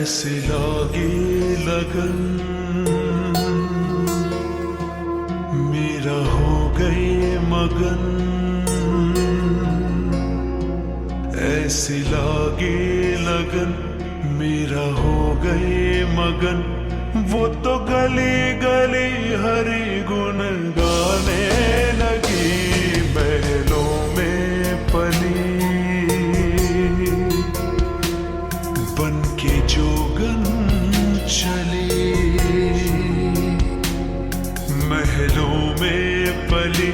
ऐसे लागे लगन मेरा हो गए मगन, ऐसे लागे लगन मेरा हो गए मगन। वो तो गली गली हरि गुण गाने लगी, महलों में पली बन के जोगन चली, महलों में पली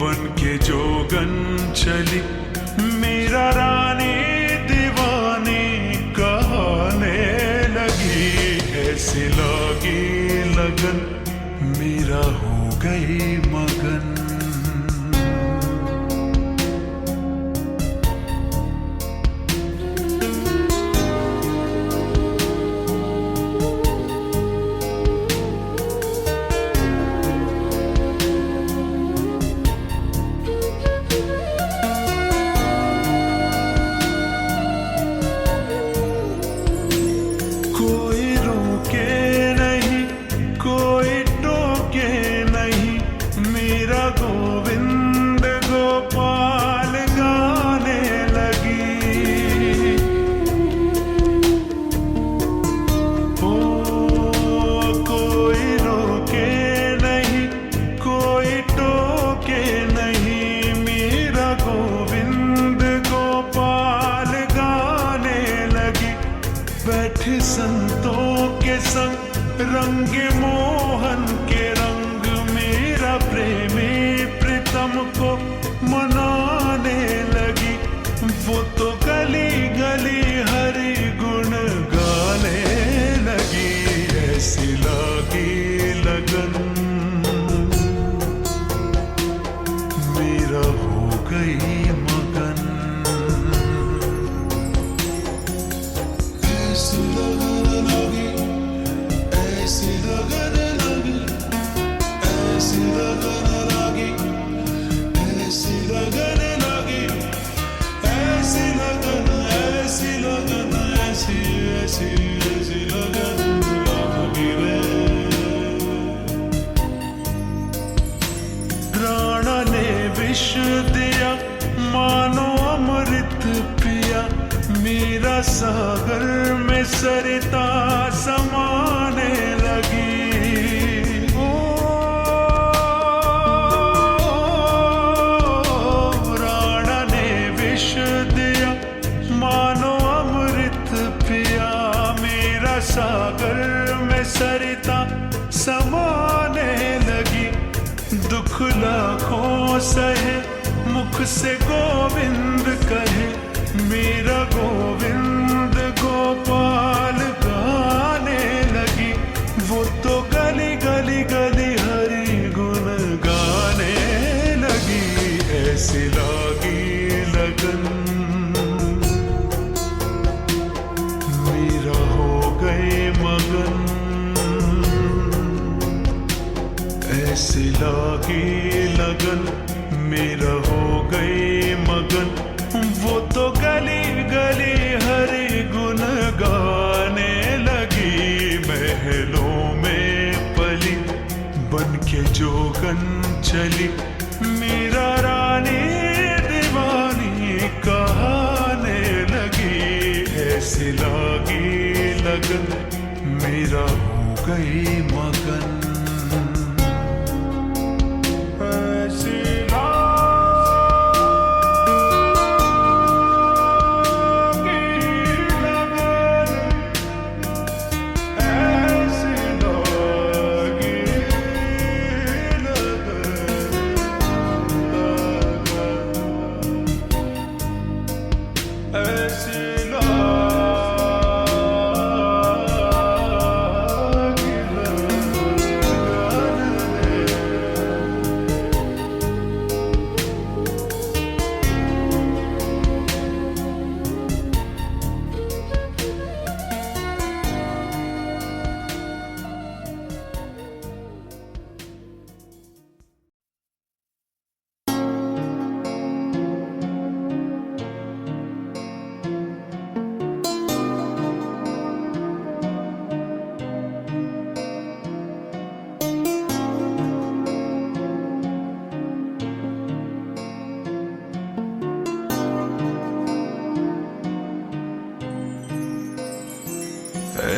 बन के जोगन चली। मेरा रानी दीवानी कहने लगी, ऐसी लगी लगन मेरा हो गई मगन। कोई रोके नहीं, कोई टोके नहीं, मेरा गोविंद गोपाल गाने लगी। ओ कोई रोके नहीं, कोई टोके नहीं, मेरा गोविंद गोपाल गाने लगी। बैठे संतों के संग रंगे मोहन के रंग, मेरा प्रेमी प्रीतम को मनाने लगी। वो तो गली गली हरि गुण गाने लगी, ऐसी लगी लगन मेरा हो गई मगन। ऐसी लगन लगी, ऐसी लगन लगी, ऐसी लगन लगी, ऐसी लगन लगी, ऐसी लगन, ऐसी लगन, ऐसी ऐसी ऐसी लगन लगी रे। प्राण ने विष दिया मानो अमृत पिया, मेरा सागर में सरिता समाने लगी। ओ राणा ने विष दिया मानो अमृत पिया, मेरा सागर में सरिता समाने लगी। दुख लाखों सहे मुख से गोविंद कहे, मेरा गोविंद गोपाल गाने लगी। वो तो गली गली गली हरि गुण गाने लगी, ऐसी लगी लगन मेरा हो गए मगन। ऐसी लगी लगन मेरा हो गए मगन। वो तो गली गली हरि गुण गाने लगी, महलों में पली बन के जोगन चली। मेरा रानी दीवानी कहने लगी, ऐसी लगी लगन मेरा हो गई मगन।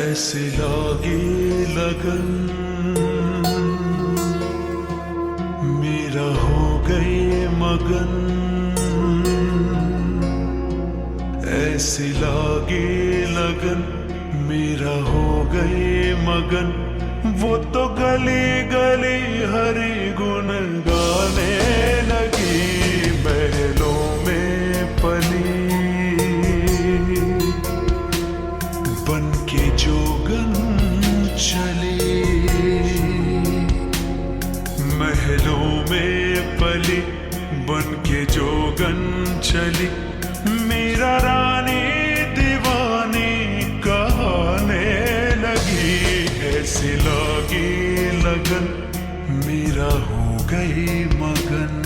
ऐसे लागे लगन मेरा हो गए मगन, ऐसे लागे लगन मेरा हो गए मगन। वो तो गली गली हरि गुण गाने लगी, महलों में पली बन के जोगन चली, महलों में पली बन के जोगन चली। मेरा रानी दीवानी कहने लगी, ऐसी लगी लगन मेरा हो गई मगन।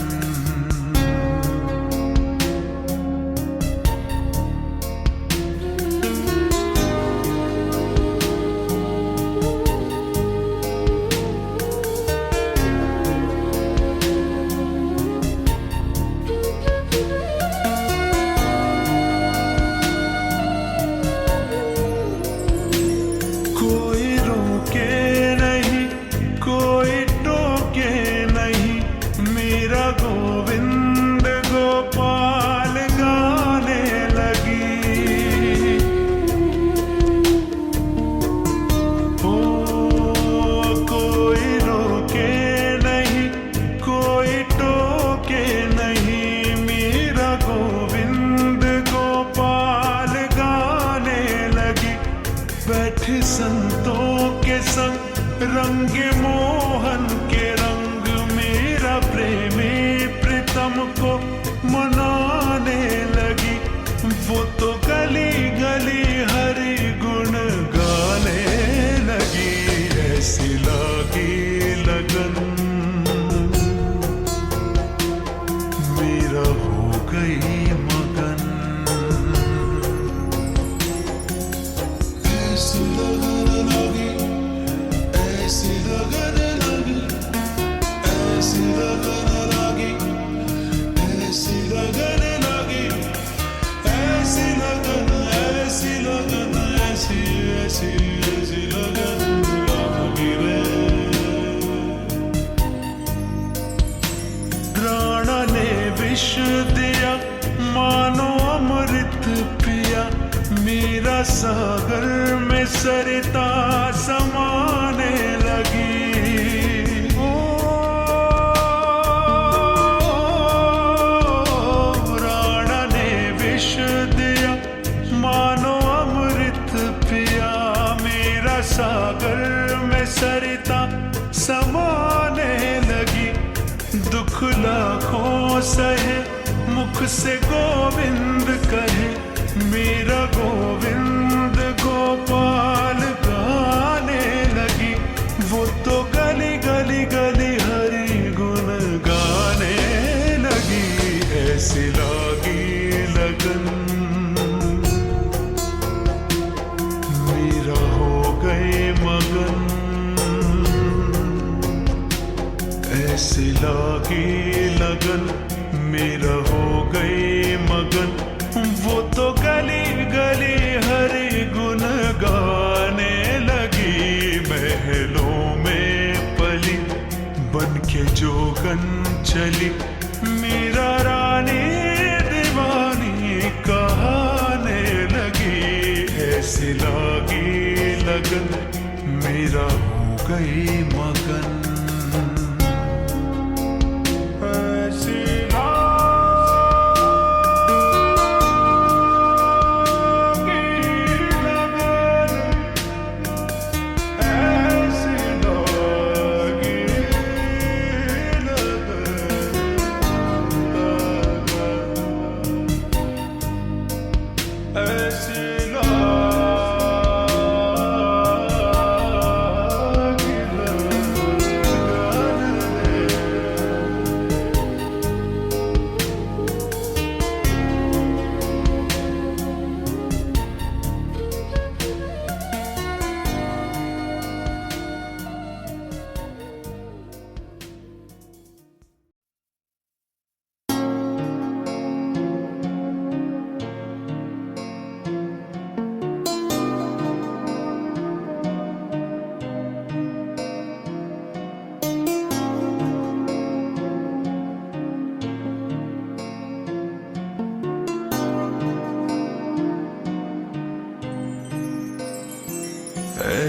कोई रोके नहीं, कोई टोके नहीं, मेरा गोविंद गोपाल गाने लगी। ओ कोई रोके नहीं, कोई टोके नहीं, मेरा गोविंद गोपाल गाने लगी। बैठे संतों के संग रंगे मोहन के रंग, मेरा प्रेमी प्रीतम को मनाने लगी। वो तो गली गली हरि गुण गाने लगी, ऐसी लगी लगन मेरा हो गई मगन। ऐसी लगन लगी, ऐसी लगन लगी, ऐसी लगन लगी, ऐसी लगन लगी, ऐसी लगन, ऐसी लगन, ऐसी ऐसी ऐसी लगन लगी रे। प्राण ने विष दिया मानो अमृत पिया, मेरा सागर में सरिता समाने लगी। ओ प्राण ने विष दिया मानो अमृत पिया, मेरा सागर में सरिता समाने लगी। दुख लाखों सहे मुख से गोविंद कहे, मेरा गोविंद गोपाल गाने लगी। वो तो गली गली गली हरि गुण गाने लगी, ऐसी लगी लगन मेरा हो गए मगन। ऐसी लगी लगन मेरा हो गए मगन। वो तो गली गली हरि गुण गाने लगी, महलों में पली बन के जोगन चली। मेरा रानी दीवानी कहने लगी, ऐसी लगी लगन मेरा हो गई मगन।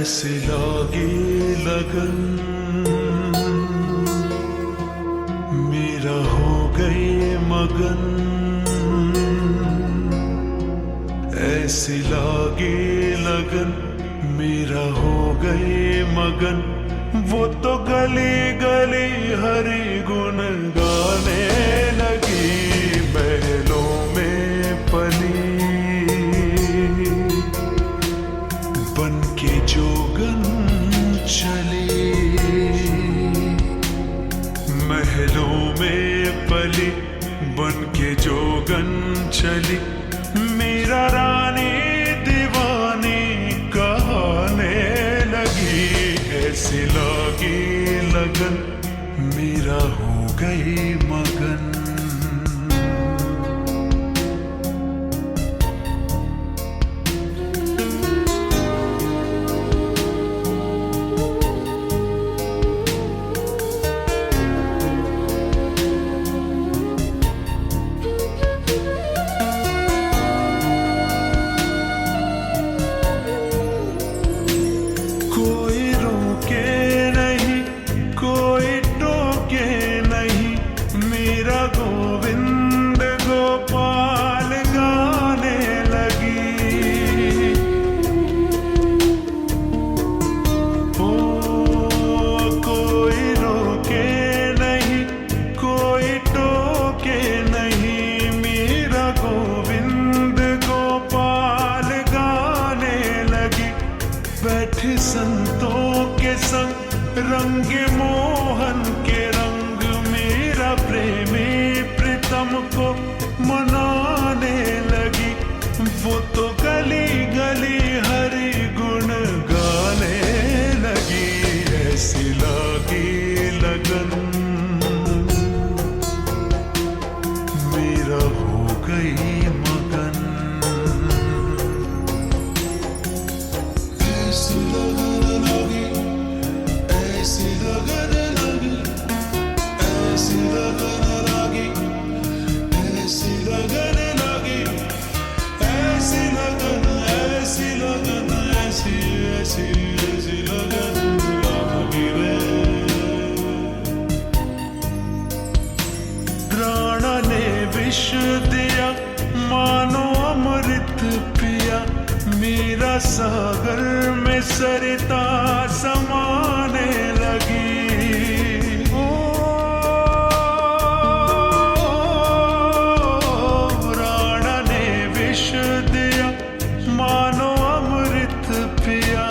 ऐसे लागे लगन मेरा हो गए मगन, ऐसे लागे लगन मेरा हो गए मगन। वो तो गली गली हरि गुण गाने लगी, महलों में पली बन के जोगन चली, महलों में पली बन के जोगन चली। मेरा रानी दीवानी कहाने लगी, ऐसी लागी लगन मेरा हो गई मगन। कोई रोके नहीं, कोई टोके नहीं, मेरा गोविंद गोपाल गाने लगी। ओ कोई रोके नहीं, कोई टोके नहीं, मेरा गोविंद गोपाल गाने लगी। बैठे संतों के संग रंगे मोहन के रंग, मेरा प्रेमी प्रीतम को मनाने लगी। वो तो गली गली हरि गुण गाने लगी, ऐसी लागी लगन मेरा हो गई मगन। ऐसी लगन लगी, ऐसी लगन लगी, ऐसी लगन लगी, ऐसी लगन लगी, ऐसी लगन, ऐसी लगन, ऐसी ऐसी ऐसी लगन लगी रे। राणा ने विष दिया मानो अमृत पिया, मेरा सागर में सरिता समाने लगी। ओ राणा ने विष दिया मानो अमृत पिया,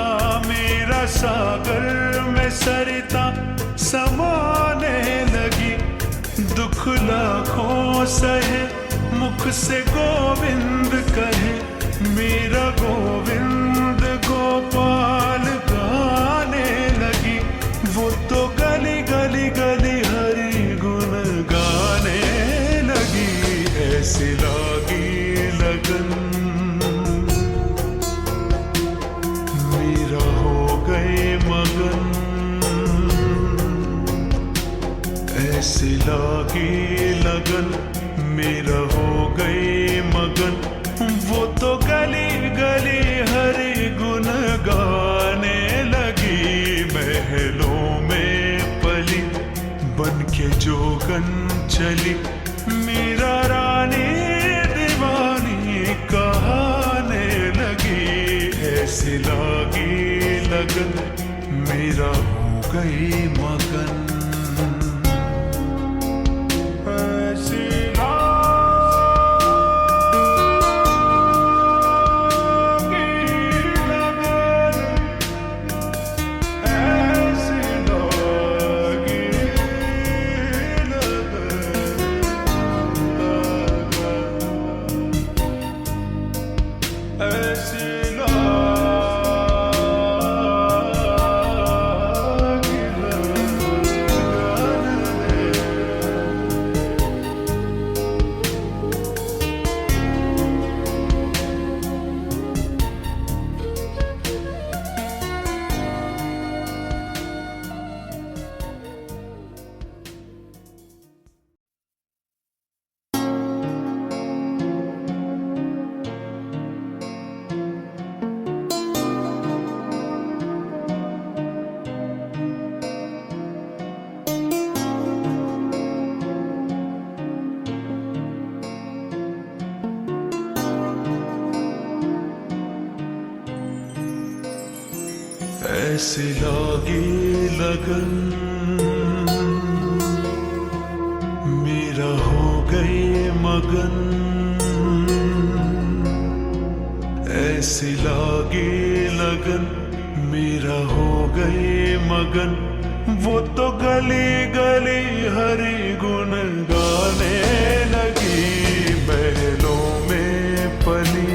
मेरा सागर में सरिता समाने लगी। दुख लाखों सहे मुख से गोविंद कहे, मेरा गोविंद गोपाल गाने लगी। वो तो गली गली गली हरि गुण गाने लगी, ऐसी लागी लगन मेरा हो गए मगन। ऐसी लागी लगन मेरा हो गए मगन। वो तो गली गली हरि गुण गाने लगी, महलों में पली बन के जोगन चली। मेरा रानी दीवानी कहाने लगी, ऐसी लागी लगन मेरा हो गई मगन। ऐसी लागी लगन मेरा हो गई मगन, ऐसी लागी लगन मेरा हो गई मगन, वो तो गली गली हरि गुण गाने लगी, महलों में पली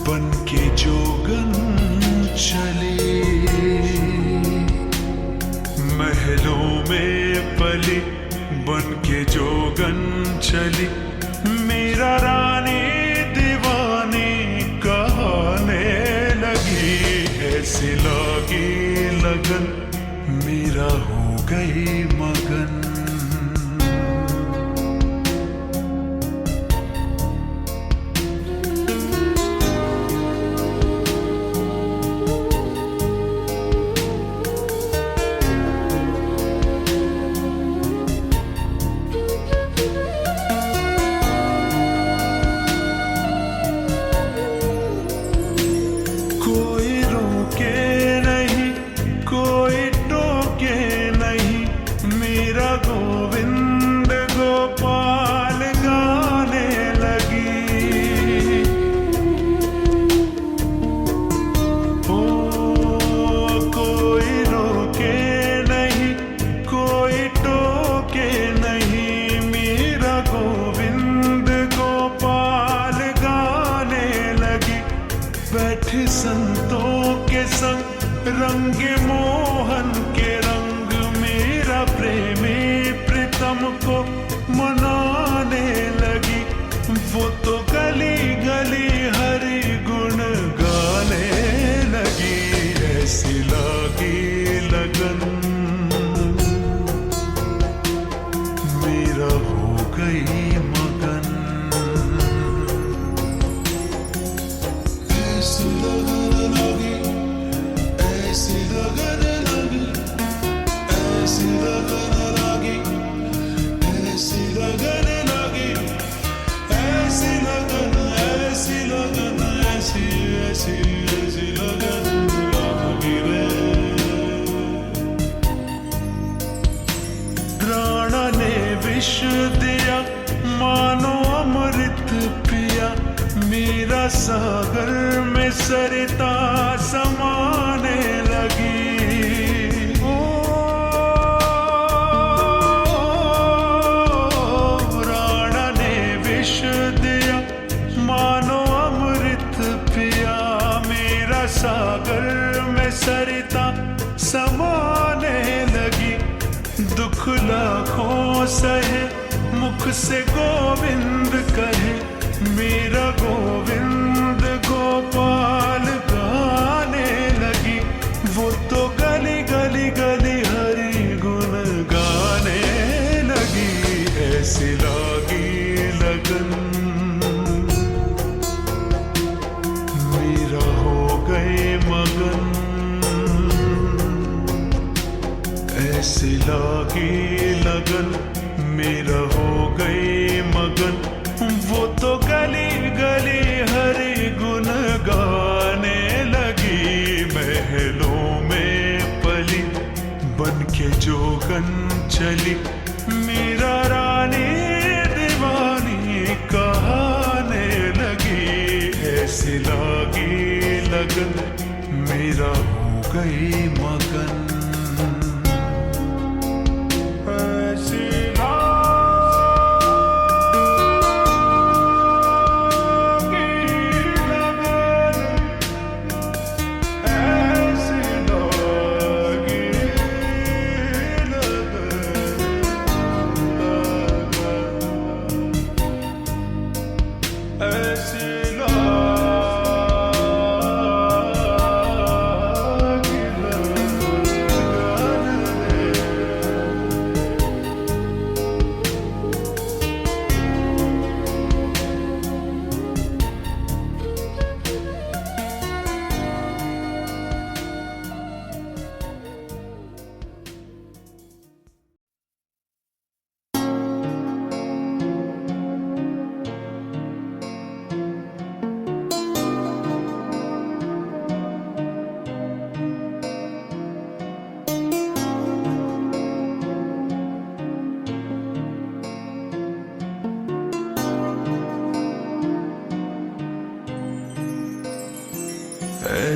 बन के जोगन चली, महलों में पली बन के जोगन चली, मेरा रानी दीवानी कहने लगी, ऐसी लागी लगन मेरा हो गई मगन। गोविंद गोपाल गाने लगी, ओ कोई रोके नहीं कोई टोके नहीं, मेरा गोविंद गोपाल गाने लगी, बैठी संतों के संग रंग मोहन के रंग, मेरा प्रेमी प्रीतम को मनाने लगी, वो तो गली गली हरि गुण गाने लगी, ऐसी लागी लगन मेरा हो गई मगन, ऐसी लगन लगी, ऐसी लगन लगी, ऐसी लगन लगी, ऐसी लगन लगी, ऐसी लगन, ऐसी लगन, ऐसी ऐसी ऐसी लगन लगी रे। राणा ने विष दिया मानो अमृत पिया, मेरा सागर में सरिता समाने लगी, सागर में सरिता समाने लगी, दुख लाखों सहे मुख से गोविंद कहे, मेरा गोविंद गोपाल गाने लगी, वो तो गली गली गली हरि गुण गाने लगी, ऐसी लागी लगन मेरा हो गए मगन, ऐसी लागी लगन मेरा हो गई मगन, वो तो गली गली हरि गुण गाने लगी, महलों में पली बन के जोगन चली, मेरा रानी दीवानी कहने लगी, ऐसी लागी लगन मेरा हो गई मगन, ऐसी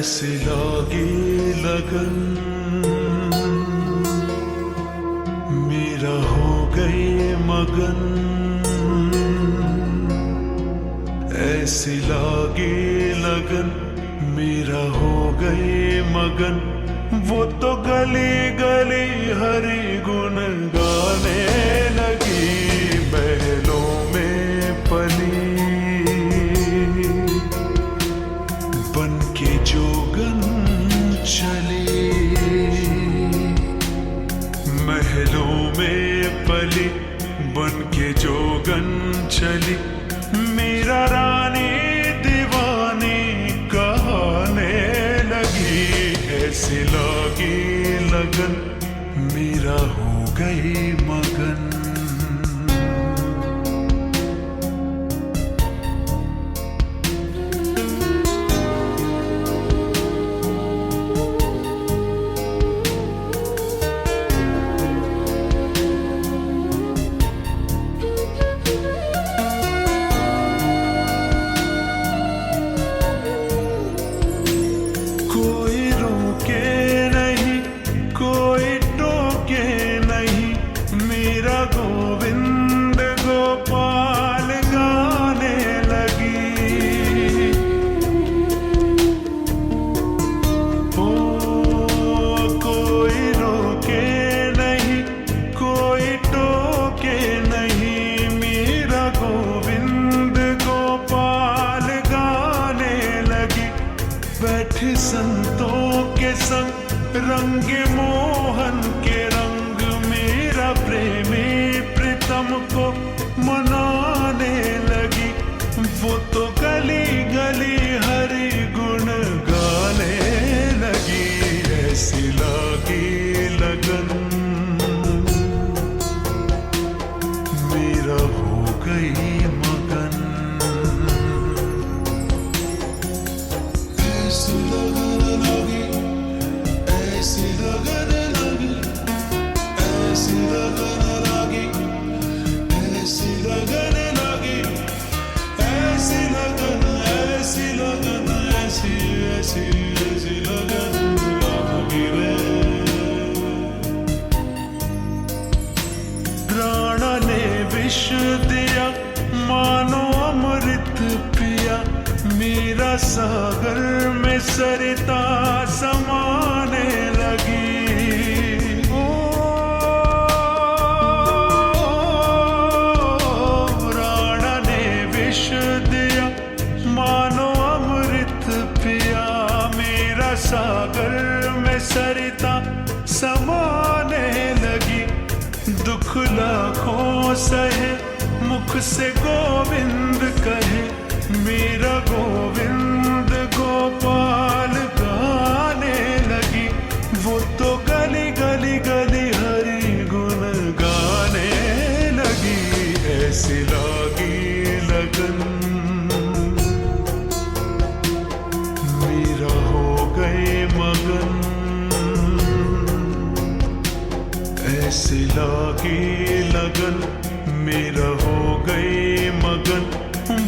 ऐसी लागी लगन मेरा हो गई मगन, ऐसी लागी लगन मेरा हो गई मगन। वो तो गली गली हरि गुण गाने लगी, महलों में पली बन के जोगन चली, महलों में पली बन के जोगन चली। मेरा रानी दीवानी कहने लगी, ऐसी लागी लगन मेरा हो गई मगन। कोई रोके नहीं, कोई टोके नहीं, मेरा गोविंद गोपाल गाने लगी। ओ कोई रोके नहीं, कोई टोके नहीं, मेरा गोविंद गोपाल गाने लगी। बैठे संतों के संग रंगे मोहन के रंग, मेरा प्रेमी प्रीतम को मनाने लगी। वो तो गली गली हरि गुण गाने लगी, ऐसी लागी लगन मेरा हो गई मगन। ऐसी लगन लगी, ऐसी लगन लगी, ऐसी लगन लगी, ऐसी लगन लगी, ऐसी लगन, ऐसी लगन, ऐसी ऐसी ऐसी लगन लगी रे। प्राण ने विष दिया मानो अमृत पिया, मेरा सागर में सरिता समाने लगी। ओ प्राण ने विष दिया मानो अमृत पिया, मेरा सागर में सरिता समाने लगी। दुख लाखों सहे मुख से गोविंद कहे, मेरा गोविंद गोपाल गाने लगी। वो तो गली गली गली हरि गुण गाने लगी, ऐसी लागी लगन मेरा हो गए मगन, ऐसी लागी लगन मेरा हो गई मगन।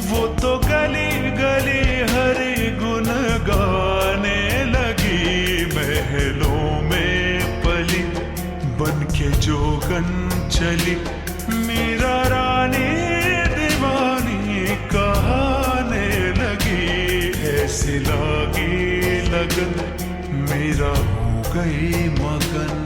वो तो गली गली हरि गुण गाने लगी, महलों में पली बन के जोगन चली। मेरा रानी दीवानी कहने लगी, ऐसी लागी लगन मेरा हो गई मगन।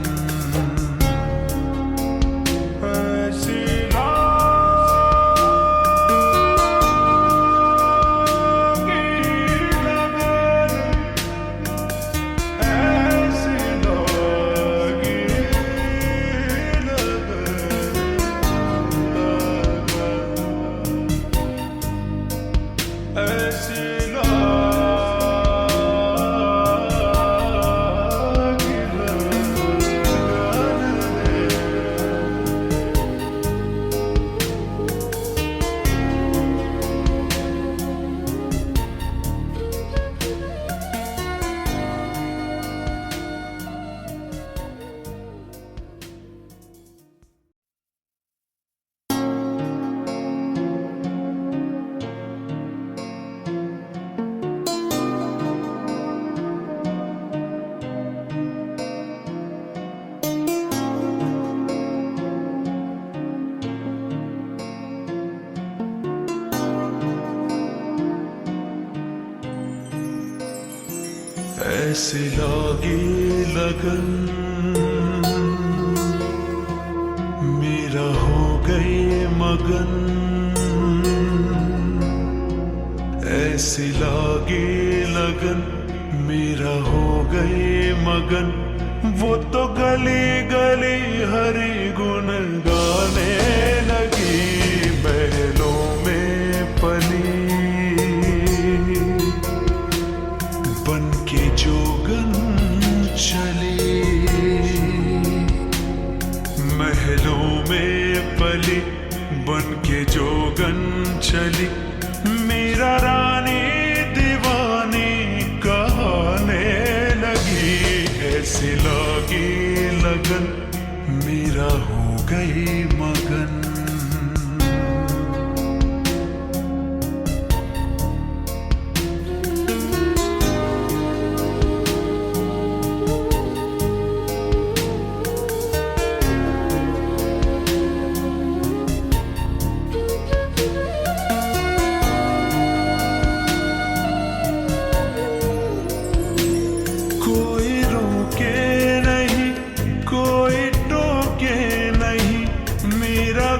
ऐसी लागी लगन मेरा हो गई मगन, ऐसी लागी लगन मेरा हो गई मगन, वो तो गली गली हरि गुण गाने लगी, महलों में पली बन के जोगन चली, महलों में पली बन के जोगन चली, मेरा रानी दीवानी कहने लगी, ऐसी लागी लगन मेरा हो गई मगन।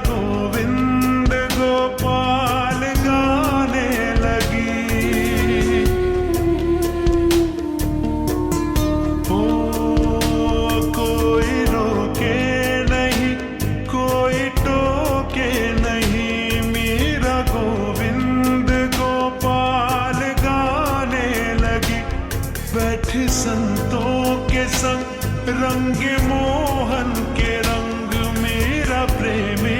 गोविंद गोपाल गाने लगी, ओ कोई रोके नहीं कोई टोके नहीं, मेरा गोविंद गोपाल गाने लगी, बैठे संतों के संग रंग मोहन के रंग, मेरा प्रेमी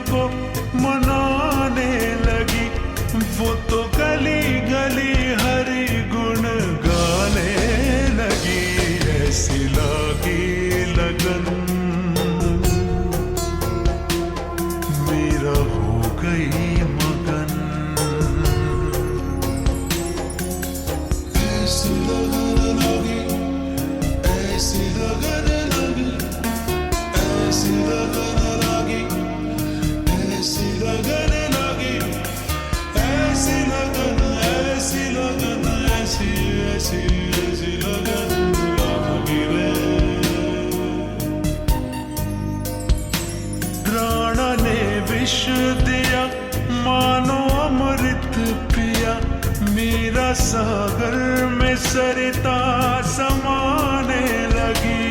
को मनाने लगी, वो तो गली गली हरि गुण गाने लगी, ऐसी लागी लगन मेरा हो गई मगन, ऐसी लगन लगी, ऐसी लगन लगी, ऐसी लगन लगी, ऐसी लगन लगी, ऐसी लगन, ऐसी लगन, ऐसी ऐसी ऐसी लगन लगी रे। प्राण ने विष दिया मानो अमृत पिया, मेरा सागर में सरिता समाने लगी,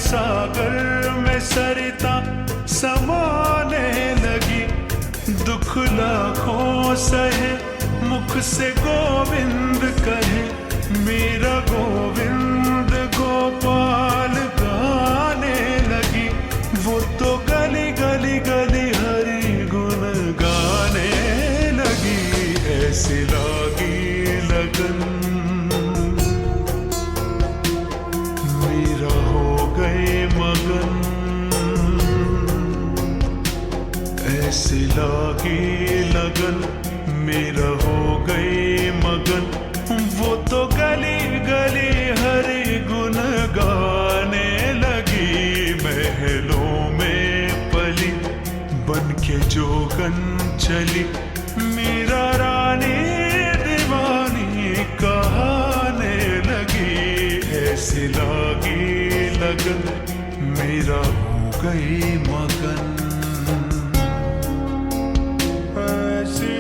सागर में सरिता समाने लगी, दुख लाखों सहे मुख से गोविंद कहे, मेरा गोविंद गोपाल गाने लगी, वो तो गली गली गली हरि गुण गाने लगी, ऐसी लागी लगन मेरा हो गए मगन, ऐसी लागी लगन मेरा हो गई मगन, वो तो गली गली हरि गुण गाने लगी, महलों में पली बन के जोगन चली, मेरा रानी दीवानी कहने लगी, ऐसी लागी लगन मेरा हो गई मगन, ऐसी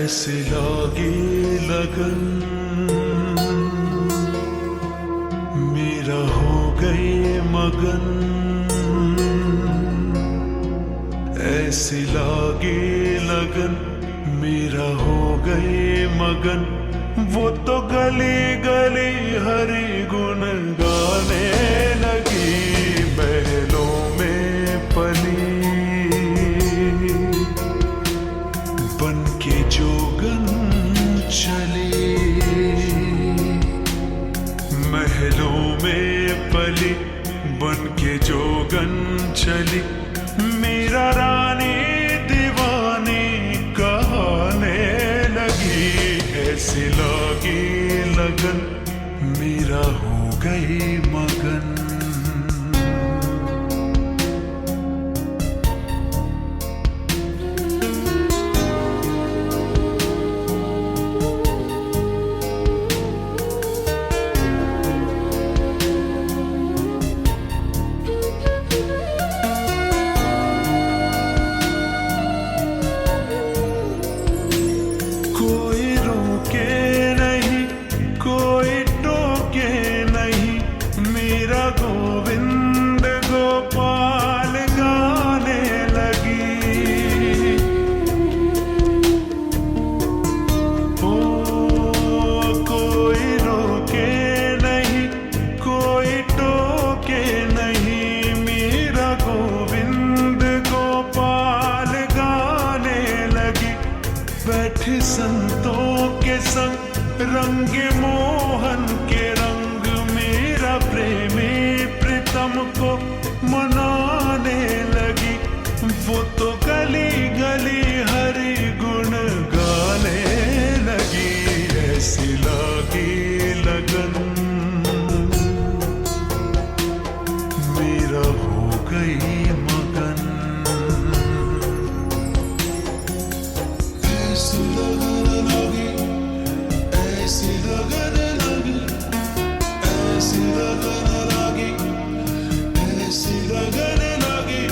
ऐसी लागी लगन मेरा हो गई मगन, ऐसी लागी लगन मेरा हो गई मगन। वो तो गली गली हरि गुण गाने लगी, महलों में पली बन के जोगन चली, महलों में पली बन के जोगन चली। मेरा रानी दीवानी कहने लगी, ऐसी लागी लगन मेरा हो गई मगन। कोई रोके नहीं, कोई टोके नहीं, मेरा गोविंद गोपाल गाने लगी। ओ कोई रोके नहीं, कोई टोके नहीं, मेरा गोविंद गोपाल गाने लगी। बैठे संतों के संग रंगे मोहन के रंग, मेरा प्रेमी प्रीतम को मनाने लगी। वो तो गली गली हरि गुण गाने लगी, ऐसी लागी लगन मेरा हो गई मगन। ऐसी लगन लगी, ऐसी लगन लगी, ऐसी लगन लगी, ऐसी लगन लगी,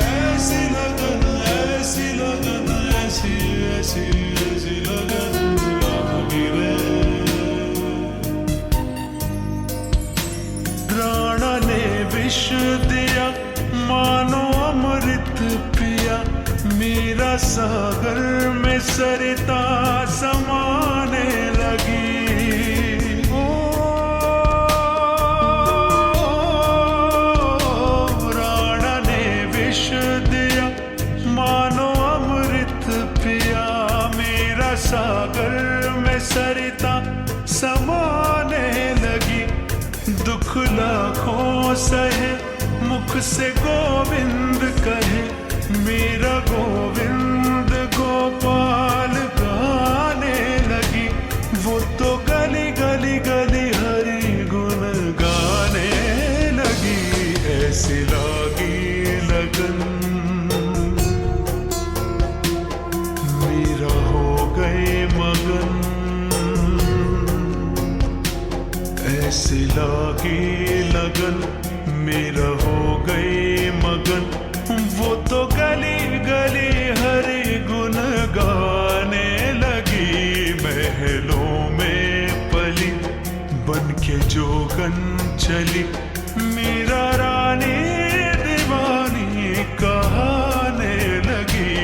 ऐसी लगन, ऐसी लगन, ऐसी ऐसी ऐसी लगन लगी रे। प्राण ने विष दिया मानो अमृत पिया, मेरा सागर में सरिता समाने लगी। ओ प्राण ने विष दिया मानो अमृत पिया, मेरा सागर में सरिता समाने लगी। दुख लाखों सहे मुख से गोविंद कहे, मेरा गोविंद गोपाल गाने लगी। वो तो गली गली गली हरि गुण गाने लगी, ऐसी लागी लगन मेरा हो गए मगन। ऐसी लागी लगन मेरा हो गई मगन। वो तो गली गली हरि गुण गाने लगी, महलों में पली बन के जोगन चली। मेरा रानी दीवानी कहने लगी,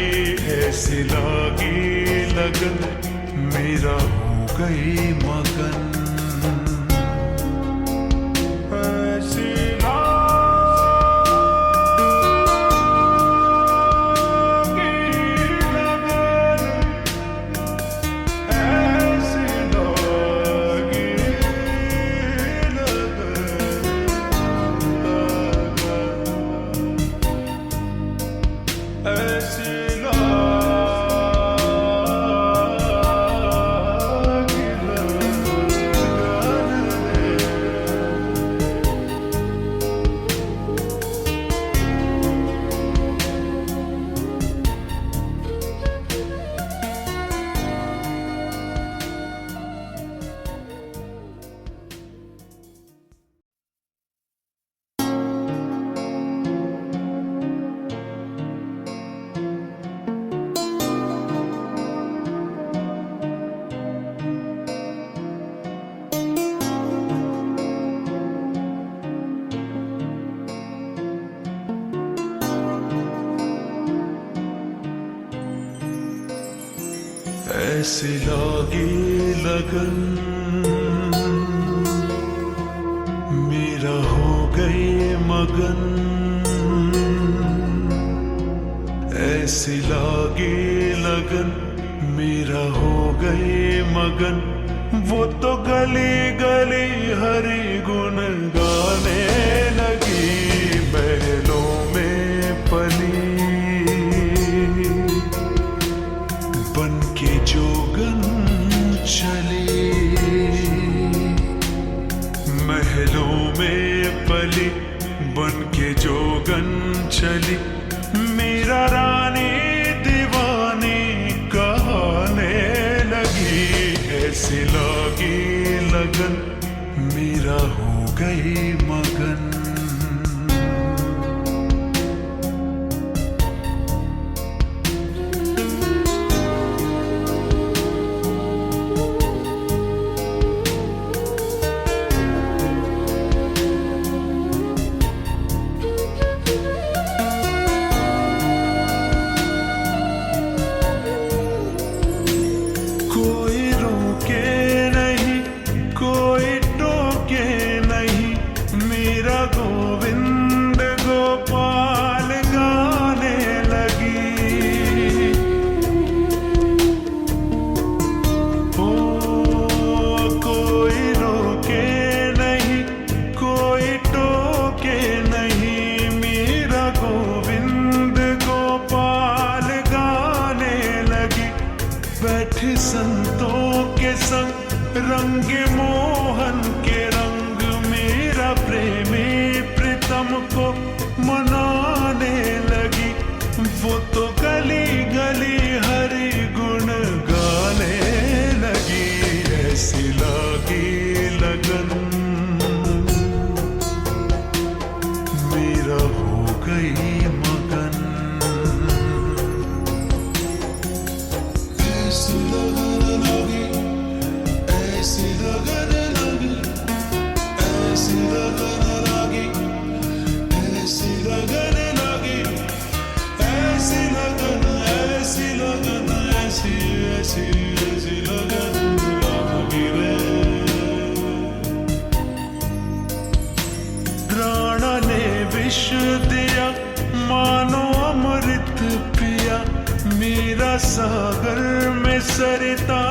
ऐसी लागी लगन मेरा हो गई मगन। ऐसी ऐसी लागी लगन मेरा हो गई मगन, ऐसी लागी लगन मेरा हो गई मगन, वो तो गली गली हरि गुण गाने लगी, महलों में पली बन के जोगन चली, महलों में पली बन के जोगन चली, मेरा रानी दीवानी कहने लगी, ऐसी लागी लगन मेरा हो गई मगन। कोई रोके नहीं, कोई टोके नहीं, मेरा गोविंद गोपाल गाने लगी। ओ कोई रोके नहीं, कोई टोके नहीं, मेरा गोविंद गोपाल गाने लगी, बैठे संतों के संग रंगे मोहन के रंग, मेरा प्रेमी प्रीतम को मनाने लगी, वो तो गली गली हरि गुण गाने लगी, ऐसी लागी लगन मेरा हो गई मगन। ऐसी लगन लगी, ऐसी लगन लगी, ऐसी लगन लगी, ऐसी लगन लगी, ऐसी लगन, ऐसी लगन, ऐसी ऐसी ऐसी लगन लगी रे। प्राण ने विष दिया मानो अमृत पिया, मेरा सागर में सरिता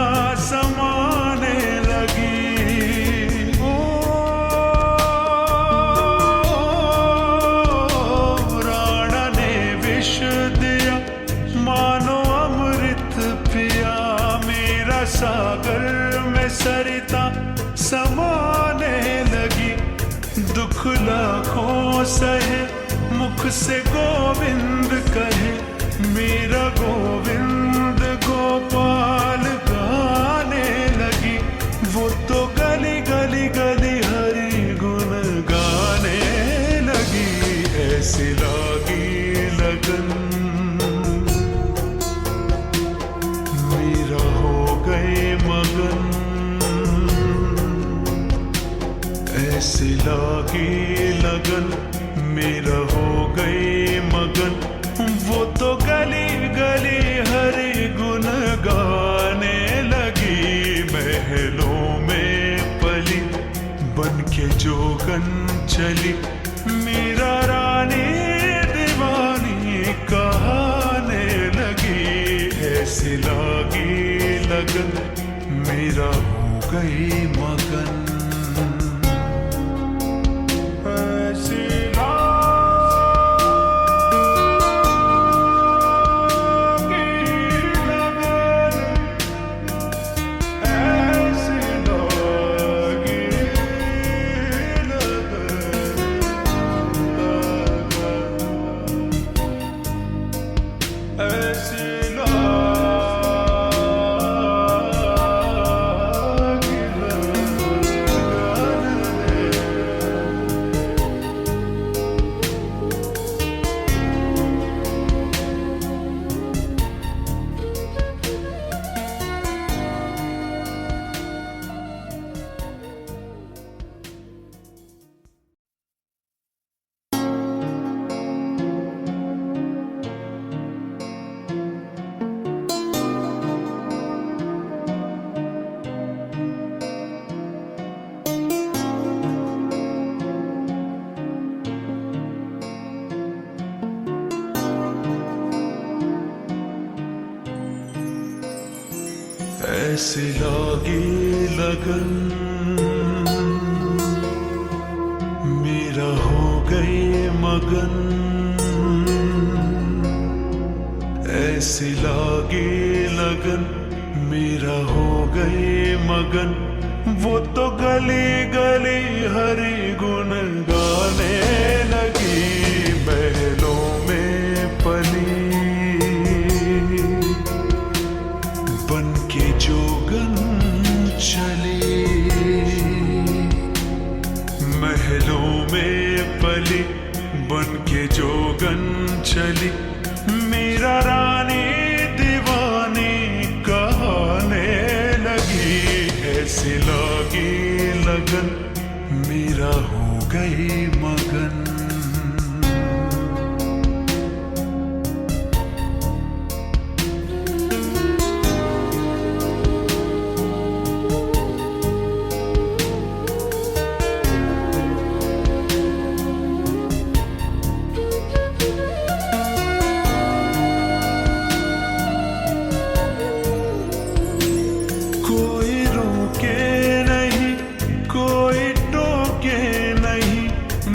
समाने लगी, ओ राणा ने विष दिया मानो अमृत पिया, मेरा सागर में सरिता समाने लगी, दुख लाखों सहे मुख से गोविंद कहे, मेरा गोविंद गोपाल गाने लगी, वो तो गली गली गली हरि गुण गाने लगी, ऐसी लागी लगन मेरा हो गए मगन, ऐसी लागी लगन मेरा हो गए मगन, वो तो गली गली हरि गुण गाने लगी, महलों में पली बन के जोगन चली, मेरा रानी दीवानी कहने लगी, ऐसी लागी लगन मेरा हो गई मगन। ऐसी ऐसी ऐसी लागी लगन मेरा हो गई मगन, ऐसी लागी लगन मेरा हो गई मगन। वो तो गली गली हरि गुण गाने लगी, महलों में पली बन के जोगन चली, महलों में पली बन के जोगन चली। मेरा रानी दीवानी कहाने लगी, ऐसी लागी लगन मेरा हो गई मगन। कोई रोके नहीं, कोई टोके नहीं,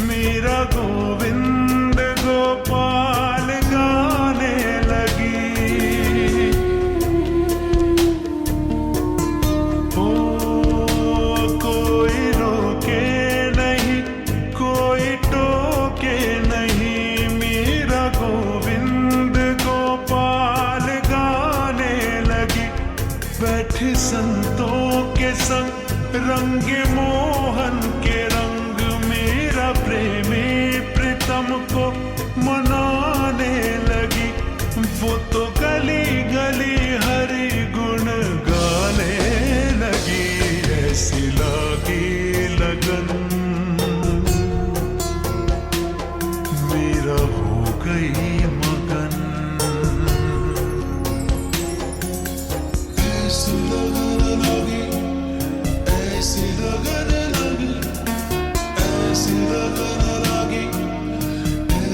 मेरा गोविंद गोपाल गाने लगी। ओ कोई रोके नहीं, कोई टोके नहीं, मेरा गोविंद गोपाल गाने लगी। बैठे संतों के संग रंगे मोहन के रंग, मेरा प्रेमी प्रीतम को मनाने लगी। वो तो गली गली हरि गुण गाने लगी, ऐसी लागी लगन मेरा हो गई मगन। ऐसी लगन लगी, ऐसी लगन लगी, ऐसी लगन लगी,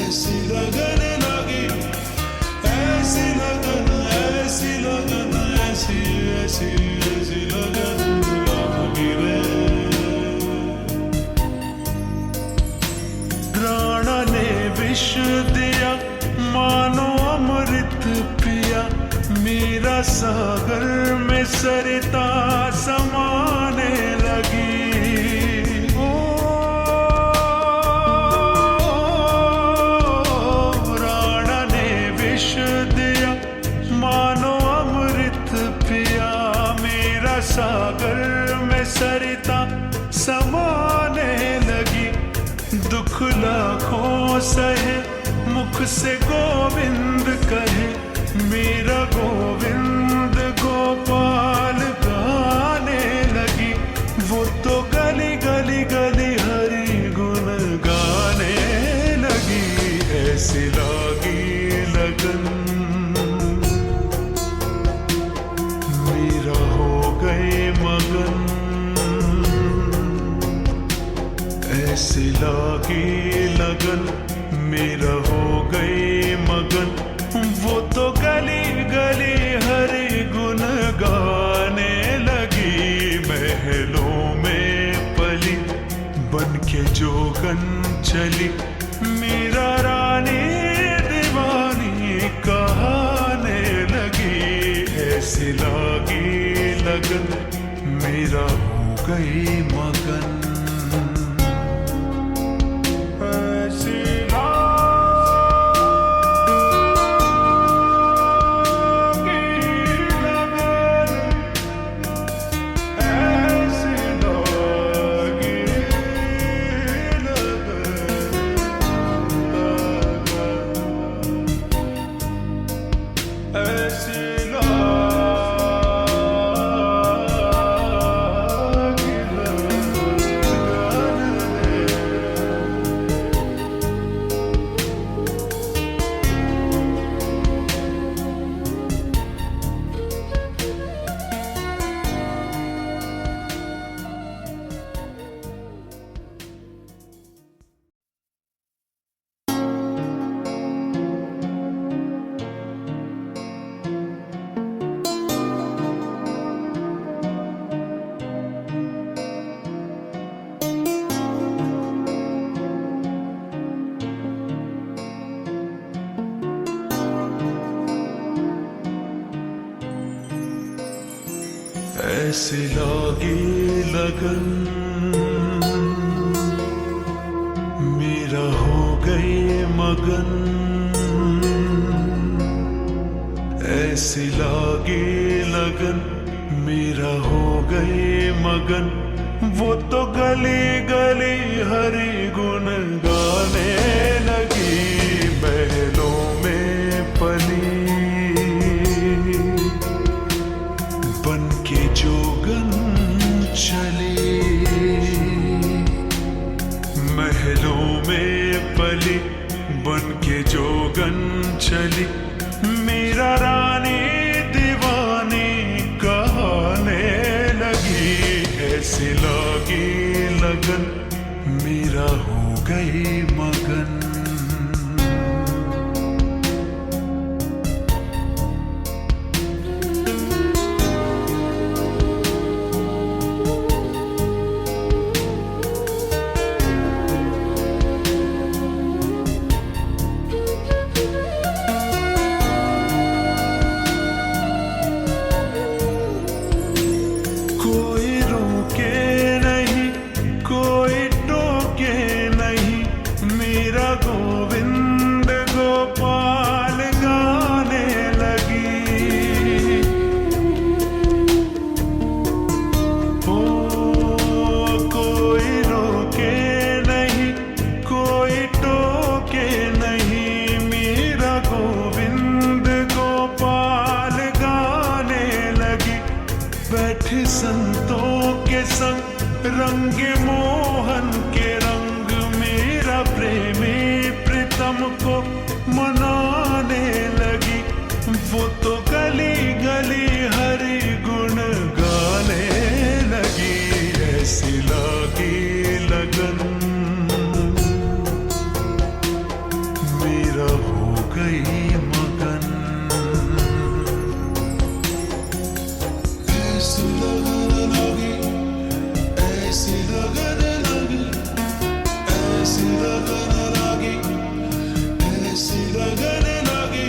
ऐसी लगन लगी, ऐसी लगन, ऐसी लगन, ऐसी ऐसी ऐसी लगन लगी रे। प्राण ने विष दिया मानो अमृत पिया, मेरा सागर में सरिता समाने लगी। ओ राणा ने विष दिया मानो अमृत पिया, मेरा सागर में सरिता समाने लगी। दुख लाखों सहे मुख से गोविंद कहे, मेरा गोविंद गोपाल गाने लगी। वो तो गली गली गली हरि गुण गाने लगी, ऐसी लागी लगन मेरा हो गए मगन, ऐसी लागी लगन मेरा हो गई मगन। वो तो गली गली हरि गुण गाने लगी, महलों में पली बन के जोगन चली। मेरा रानी दीवानी कहाने लगी, ऐसी लागी लगन मेरा हो गई मगन। ऐसी ऐसी लागी लगन मेरा हो गई मगन, ऐसी लागी लगन मेरा हो गई मगन। वो तो गली गली हरि गुण गाने लगी, महलों में पली बन के जोगन चली, महलों में पली बन के जोगन चली। मेरा रानी दीवानी कहने लगी, ऐसी लागी लगन मेरा हो गई मगन। कोई रोके नहीं, कोई टोके नहीं, मेरा गोविंद गोपाल गाने लगी। ओ कोई रोके नहीं, कोई टोके नहीं, मेरा गोविंद गोपाल गाने लगी। बैठे संतों के संग रंगे मोहन के रंग, मेरा प्रेमी प्रीतम को मनाने लगी। वो तो गली गली हरि गुण गाने लगी, ऐसी लागी लगन मेरा हो गई मगन। ऐसी लगन लगी, ऐसी लगन लगी, ऐसी लगन लगी, ऐसी लगन लगी,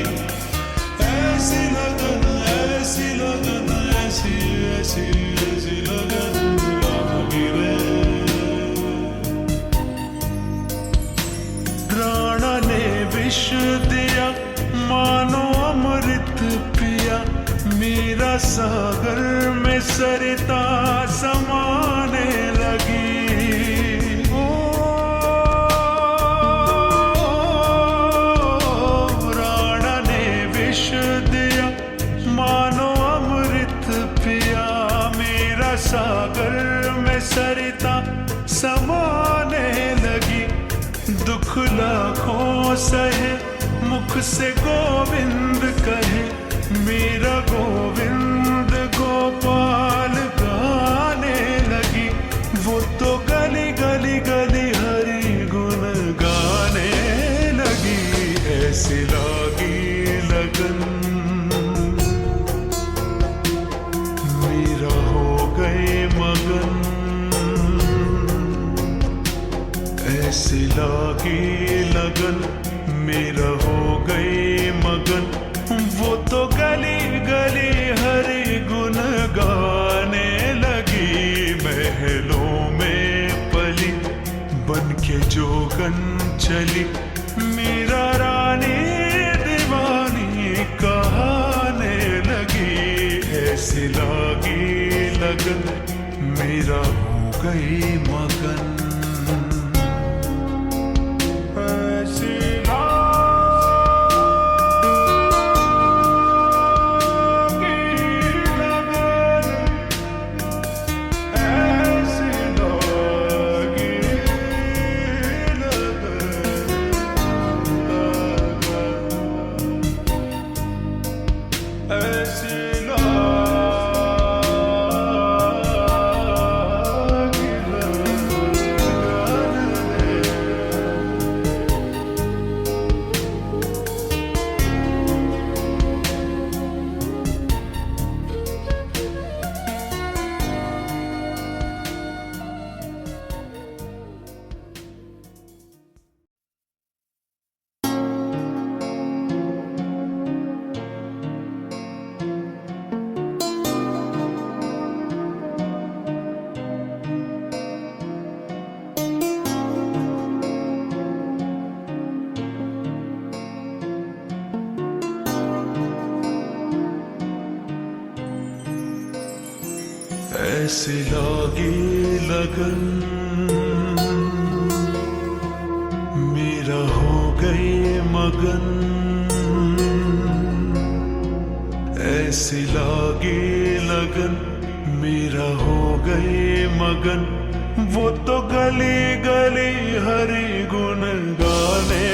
ऐसी लगन, ऐसी लगन, ऐसी ऐसी ऐसी लगन लगी रे। प्राण ने विष दिया मानो अमृत पिया, मेरा सागर में सरिता समाने लगी। ओ राणा ने विष दिया मानो अमृत पिया, मेरा सागर में सरिता समाने लगी। दुख लाखों सहे मुख से गोविंद कहे, मेरा गोविंद गोपाल गाने लगी। वो तो गली गली गली हरि गुण गाने लगी, ऐसी लागी लगन मेरा हो गए मगन, ऐसी लागी लगन मेरा हो गई मगन। वो तो गली गली हरि गुण गाने लगी, महलों में पली बन के जोगन चली। मेरा रानी दीवानी कहने लगी, ऐसी लागी लगन मेरा हो गई मगन। ऐसी लागी लगन मेरा हो गई मगन, ऐसी लागी लगन मेरा हो गई मगन। वो तो गली गली हरि गुण गाने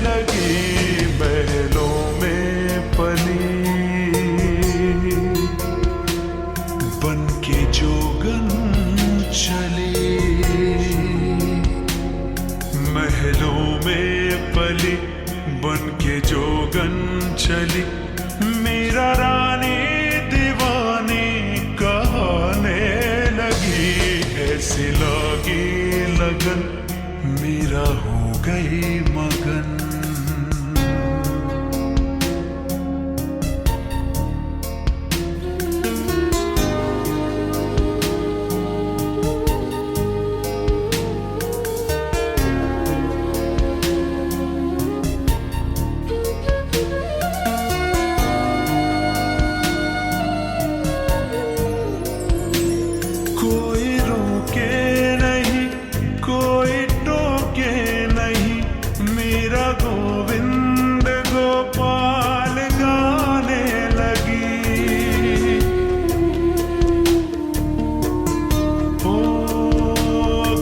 लगी, महलों में पली बन के जोगन चली, महलों में पली बन के जोगन चली। मेरा रानी दीवानी कहने लगी, ऐसी लागी लगन मेरा हो गई मगन। गोविंद गोपाल गाने लगी, ओ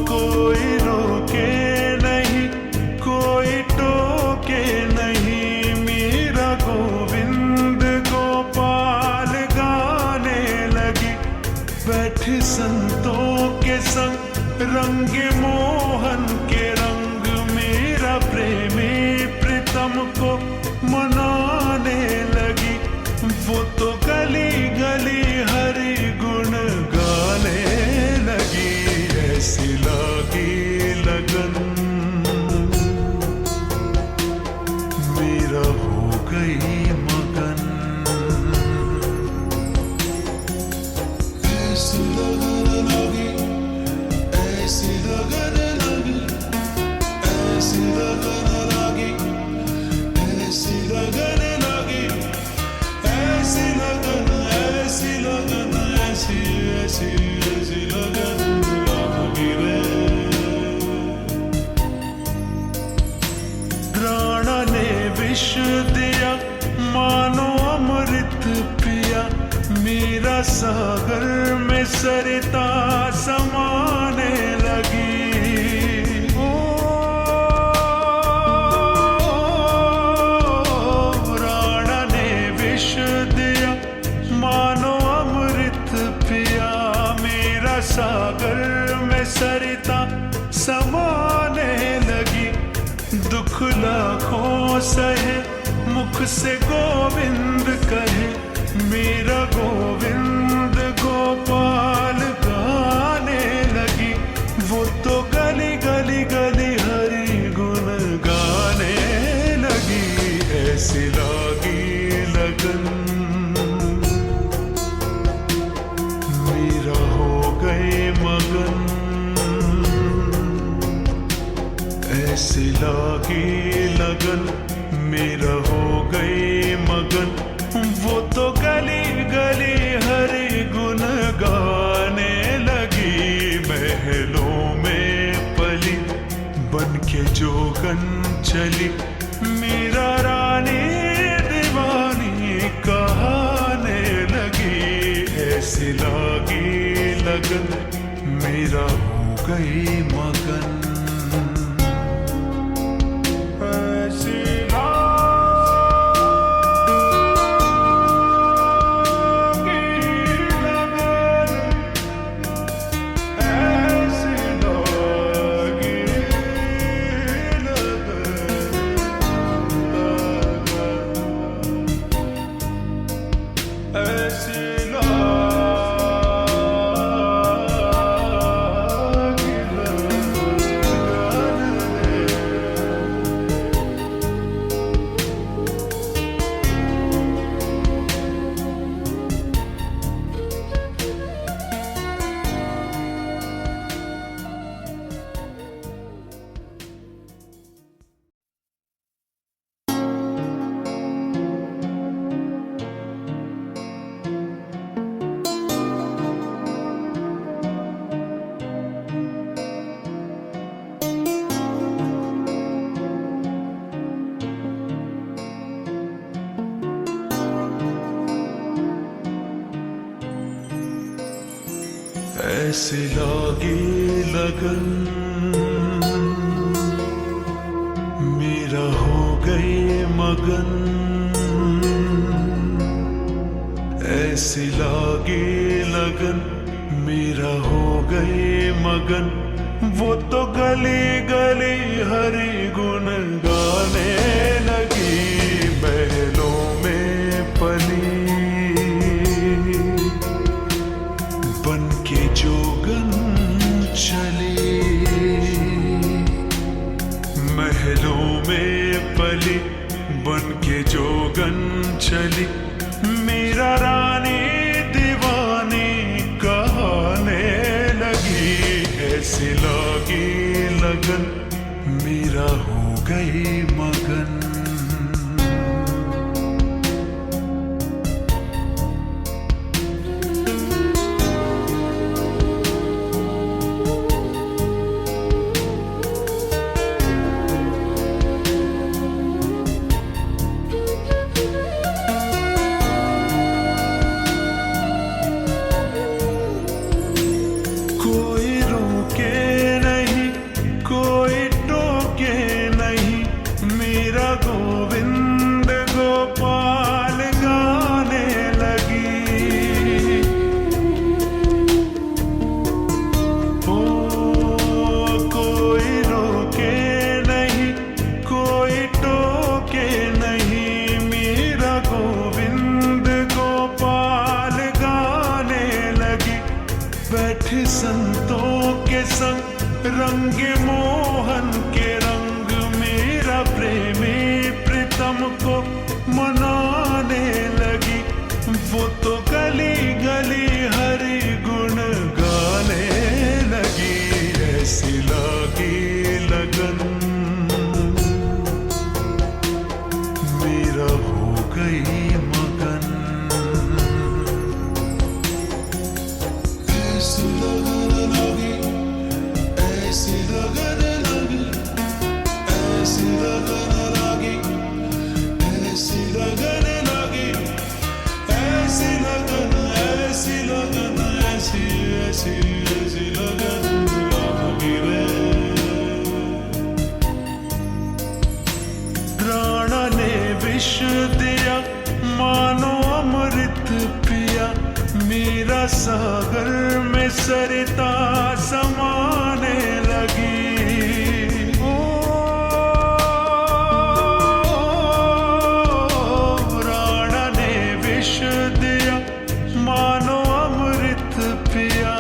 कोई रोके नहीं कोई टोके नहीं, मेरा गोविंद गोपाल गाने लगी। बैठी संतों के संग रंगे मोहन के रंग, मेरा प्रेमी प्रीतम को मनाने लगी। वो तो गली गली हरि गुण गाने लगी, ऐसी लागी लगन मेरा हो गई मगन। ऐसी लगन लगी, ऐसी लगन लगी, ऐसी लगन लगी, ऐसी लगन लगी, ऐसी लगन, ऐसी लगन, ऐसी ऐसी ऐसी लगन लगी रे। प्राण ने विष दिया मानो अमृत पिया, मेरा सागर में सरिता समाने लगी। सागर में सरिता समाने लगी, दुख लाखों सहे मुख से गोविंद कहे, मेरा गोविंद गोपाल गाने लगी। वो तो गली गली गली हरि गुण गाने लगी, ऐसी लागी लगन मेरा हो गए मगन, ऐसी लागी लगन मेरा हो गई मगन। वो तो गली गली हरि गुण गाने लगी, महलों में पली बन के जोगन चली। मेरा रानी दीवानी कहने लगी, ऐसी लागी लगन मेरा हो गई मगन। ऐसे लागे लगन मेरा हो गए मगन, ऐसे लागे लगन मेरा हो गए मगन। वो तो गली गली हरि गुण गाने लगी, महलों में पली बन के जोगन चली, महलों में पली बन के जोगन चली। मेरा रानी दीवानी कहने लगी, ऐसी लगी लगन मेरा हो गई मगन। कोई रोके नहीं, कोई टोके नहीं, मेरा गोविंद गोपाल गाने लगी। ओ कोई रोके नहीं, कोई टोके नहीं, मेरा गोविंद गोपाल गाने लगी। बैठे संतों के संग रंगे मोहन के रंग, मेरा प्रेमी प्रीतम को मनाने लगी। वो तो गली गली हरि गुण गाने लगी, ऐसी लगी लगन मेरा हो गई मगन। ऐसी लगन लगी, ऐसी लगन लगी, ऐसी लगन लगी, ऐसी लगन लगी, ऐसी लगन, ऐसी लगन, ऐसी ऐसी ऐसी लगन लगी रे। प्राणा ने विष दिया मानो अमृत पिया, मेरा सागर में सरिता समाने लगी। ओ राणा ने विष दिया मानो अमृत पिया,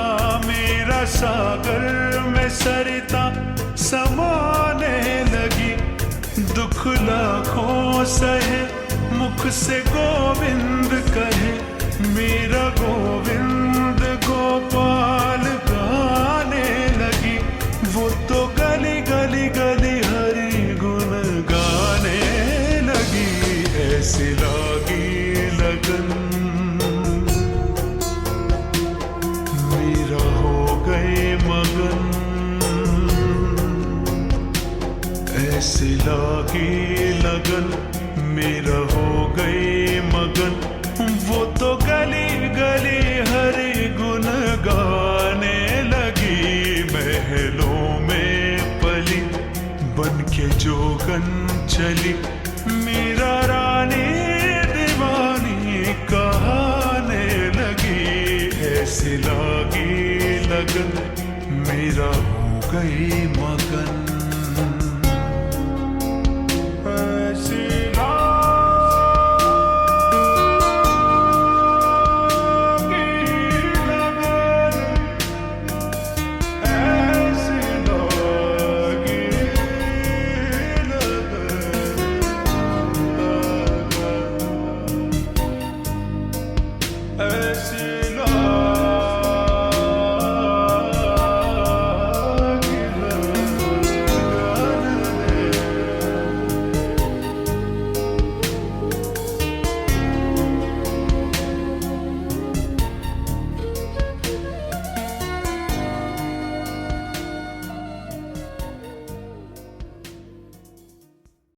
मेरा सागर में सरिता समाने लगी। दुख लाखों सहे मुख से गोविंद कहे, मेरा गोविंद गोपाल गाने लगी। वो तो गली गली गली हरि गुण गाने लगी, ऐसी लगी लगन मेरा हो गए मगन। ऐसी लगी लगन मेरा हो गए मगन। वो तो गली गली हरि गुण गाने लगी, महलों में पली बन के जोगन चली। मेरा रानी दीवानी कहने लगी, ऐसी लगी लगन मेरा हो गई मगन।